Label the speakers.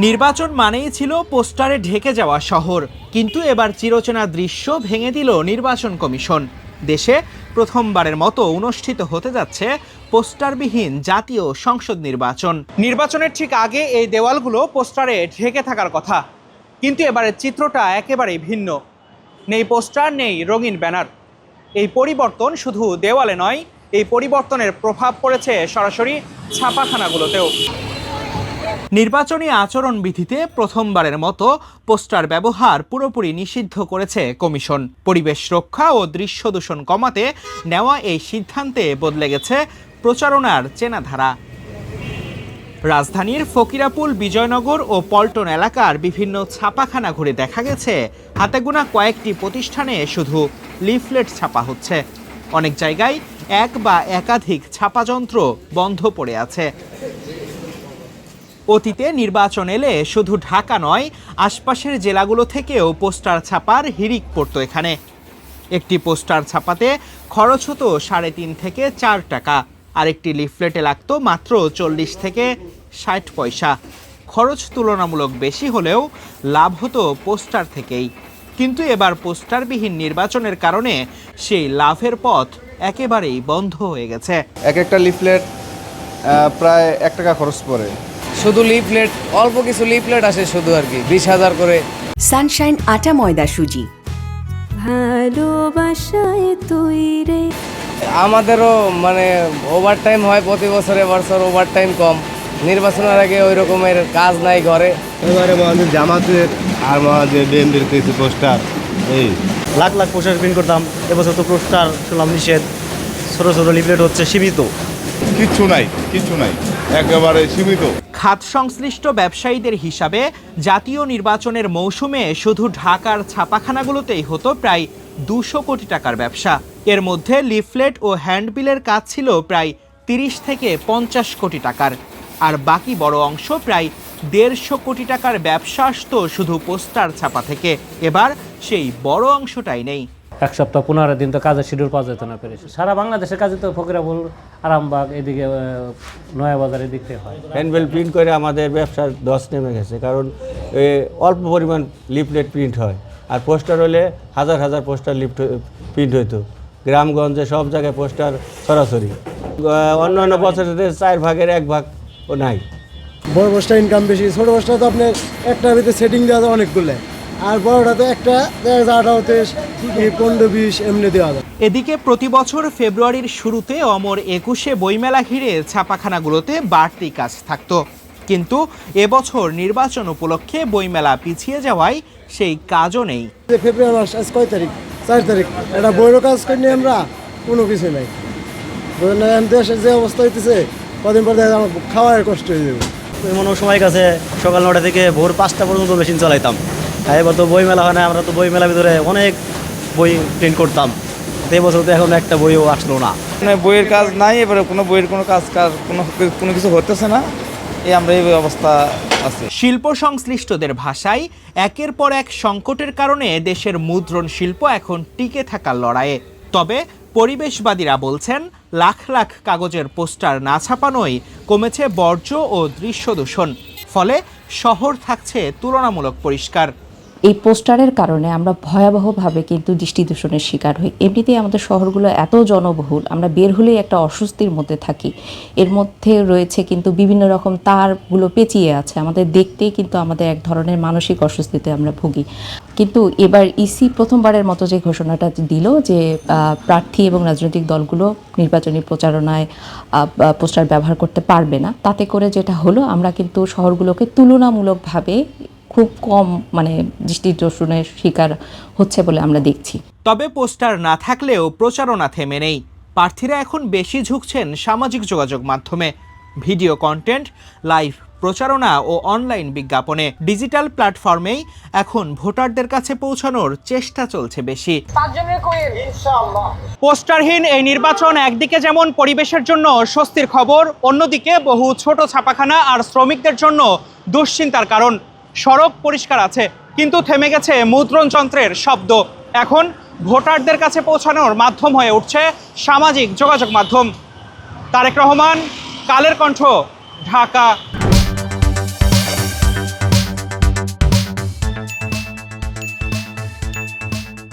Speaker 1: নির্বাচন মানেই ছিল পোস্টারে ঢেকে যাওয়া শহর, কিন্তু এবার চিরচেনা দৃশ্য ভেঙে দিল নির্বাচন কমিশন। দেশে প্রথমবারের মতো অনুষ্ঠিত হতে যাচ্ছে পোস্টারবিহীন জাতীয় সংসদ নির্বাচন। নির্বাচনের ঠিক আগে এই দেওয়ালগুলো পোস্টারে ঢেকে থাকার কথা, কিন্তু এবারের চিত্রটা একেবারেই ভিন্ন। নেই পোস্টার, নেই রঙিন ব্যানার। এই পরিবর্তন শুধু দেওয়ালে নয়, এই পরিবর্তনের প্রভাব পড়েছে সরাসরি ছাপাখানাগুলোতেও। নির্বাচনী আচরণবিধিতে প্রথমবারের মতো পোস্টার ব্যবহার পুরোপুরি নিষিদ্ধ করেছে কমিশন। পরিবেশ রক্ষা ও দৃশ্য দূষণ কমাতে নেওয়া এই সিদ্ধান্তে বদলে গেছে প্রচারণার চেনাধারা। রাজধানীর ফকিরাপুল, বিজয়নগর ও পল্টন এলাকার বিভিন্ন ছাপাখানা ঘুরে দেখা গেছে হাতেগোনা কয়েকটি প্রতিষ্ঠানে শুধু লিফলেট ছাপা হচ্ছে। অনেক জায়গায় এক বা একাধিক ছাপাযন্ত্র বন্ধ পড়ে আছে। অতীতে নির্বাচন এলে শুধু ঢাকা নয়, আশপাশের জেলাগুলো থেকেও পোস্টার ছাপার হিড়িক পড়তো এখানে। একটি পোস্টার ছাপাতে খরচ হতো 3.5 থেকে 4 টাকা, আরেকটি লিফলেটে লাগতো মাত্র 40 থেকে 60 পয়সা। খরচ তুলনামূলক বেশি হলেও লাভ হতো পোস্টার থেকেই। কিন্তু এবার পোস্টারবিহীন নির্বাচনের কারণে সেই লাভের পথ একেবারেই বন্ধ হয়ে গেছে।
Speaker 2: এক একটা লিফলেট প্রায় 1 টাকা খরচ পড়ে।
Speaker 3: শুধু লিফলেট, অল্প কিছু লিফলেট আসে শুধু আর কি, 20,000 করে।
Speaker 4: সানশাইন আটা ময়দা সুজি,
Speaker 5: ভালোবাসায় তৈরি।
Speaker 3: আমাদেরও মানে ওভার টাইম হয় প্রতি বছর, এবছর ওভার টাইম কম। নির্বাচনের আগে ওই রকমের কাজ নাই ঘরে।
Speaker 2: এবারে মহাদের জামাতের আর মহাদের বিএনপির কিছু পোস্টার, এই
Speaker 6: লাখ লাখ পোস্টার প্রিন্ট করতাম। এবছর তো পোস্টার শুনলাম নিষেধ, ছোট ছোট লিফলেট হচ্ছে, সীমিত।
Speaker 7: কিচ্ছু নাই, একেবারে সীমিত।
Speaker 1: খাত সংশ্লিষ্ট ব্যবসায়ীদের হিসাবে জাতীয় নির্বাচনের মৌসুমে শুধু ঢাকার ছাপাখানাগুলোতেই হতো প্রায় 200 কোটি টাকার ব্যবসা। এর মধ্যে লিফলেট ও হ্যান্ডবিলের কাজ ছিল প্রায় 30 থেকে 50 কোটি টাকার, আর বাকি বড় অংশ প্রায় 150 কোটি টাকার ব্যবসা আসতো শুধু পোস্টার ছাপা থেকে। এবার সেই বড় অংশটাই নেই।
Speaker 8: এক সপ্তাহ 15 দিন তো কাজের শিডিউল পাওয়া যেত না পেরেছে। সারা বাংলাদেশের কাজে তো ফকিরাপুল, আরামবাগ, এদিকে নয়াবাজার এদিক থেকে হয়।
Speaker 9: হ্যান্ডবিল প্রিন্ট করে আমাদের ব্যবসার দশ নেমে গেছে, কারণ অল্প পরিমাণ লিফলেট প্রিন্ট হয়, আর পোস্টার হলে হাজার হাজার পোস্টার প্রিন্ট হইতো। গ্রামগঞ্জে সব জায়গায় পোস্টার ছড়াছড়ি। অন্যান্য বছরের 4 ভাগের 1 ভাগ ও নাই।
Speaker 10: বড় পোস্টার ইনকাম বেশি, ছোটো পোস্টার তো আপনার একটার ভিতরে সেটিং দেওয়া যায় অনেকগুলো, আর বড়টা তো একটা 15-20 এমনি দেওয়া যায়।
Speaker 1: এদিকে প্রতি বছর ফেব্রুয়ারির শুরুতে অমর 21-এ বইমেলা ঘিরে ছাপাখানাগুলোতে বাড়তি কাজ থাকতো, কিন্তু এবছর নির্বাচন উপলক্ষে বইমেলা পিছিয়ে যাওয়ায় সেই কাজও নেই।
Speaker 10: ফেব্রুয়ারি মাস আজ কয় তারিখ? 4 তারিখ। একটা বইয়েরও কাজ করিনি আমরা, কোনো কিছু নাই। দেশের যে অবস্থা হইতেছে, কদিন পর দেখা আমার খাওয়ার কষ্ট হয়ে যাবে।
Speaker 6: এমন সময় কাছে সকাল 9টা থেকে ভোর 5টা পর্যন্ত মেশিন চালাইতাম। এবার তো বই মেলা হয় না, আমরা তো বই মেলার ভিতরে অনেক বই প্রিন্ট করতাম। এই বছর তো এখন একটা বইও আসলো না।
Speaker 2: বইয়ের কাজ নাই, এবারে কোনো বইয়ের কোনো কাজ কোনো কিছু হতেছে না, আমরা এই অবস্থা আছে।
Speaker 1: শিল্প সংশ্লিষ্টদের ভাষায় একের পর এক সংকটের কারণে দেশের মুদ্রণ শিল্প এখন টিকে থাকার লড়াইয়ে। তবে পরিবেশবাদীরা বলছেন, লাখ লাখ কাগজের পোস্টার না ছাপানোই কমেছে বর্জ্য ও দৃশ্য দূষণ, ফলে শহর থাকছে তুলনামূলক পরিষ্কার।
Speaker 5: এই পোস্টারের কারণে আমরা ভয়াবহভাবে কিন্তু দৃষ্টি দূষণের শিকার হই। এমনিতেই আমাদের শহরগুলো এত জনবহুল, আমরা বের হলেই একটা অস্বস্তির মধ্যে থাকি। এর মধ্যে রয়েছে কিন্তু বিভিন্ন রকম তারগুলো পেঁচিয়ে আছে, আমাদের দেখতেই কিন্তু আমাদের এক ধরনের মানসিক অস্বস্তিতে আমরা ভুগি। কিন্তু এবার ইসি প্রথমবারের মতো যে ঘোষণাটা দিল যে প্রার্থী এবং রাজনৈতিক দলগুলো নির্বাচনী প্রচারণায় পোস্টার ব্যবহার করতে পারবে না, তাতে করে যেটা হলো, আমরা কিন্তু শহরগুলোকে তুলনামূলকভাবে খুব কম দৃষ্টি দূষণের শিকার হচ্ছে বলে আমরা দেখছি।
Speaker 1: তবে পোস্টার না থাকলেও প্রচারণা থেমে নেই। প্রার্থীরা এখন বেশি ঝুঁকছেন সামাজিক যোগাযোগ মাধ্যমে, ভিডিও কন্টেন্ট, লাইভ প্রচারণা ও অনলাইন বিজ্ঞাপনে। ডিজিটাল প্ল্যাটফর্মেই এখন ভোটারদের কাছে পৌঁছানোর চেষ্টা চলছে বেশি। পোস্টারহীন এই নির্বাচন একদিকে যেমন পরিবেশের জন্য স্বস্তির খবর, অন্যদিকে বহু ছোট ছাপাখানা আর শ্রমিকদের জন্য দুশ্চিন্তার কারণ। সড়ক পরিষ্কার আছে, কিন্তু থেমে গেছে মুদ্রণ যন্ত্রের শব্দ। এখন ভোটারদের কাছে পৌঁছানোর মাধ্যম হয়ে উঠছে সামাজিক যোগাযোগ মাধ্যম। তারেক রহমান, কালের কণ্ঠ, ঢাকা।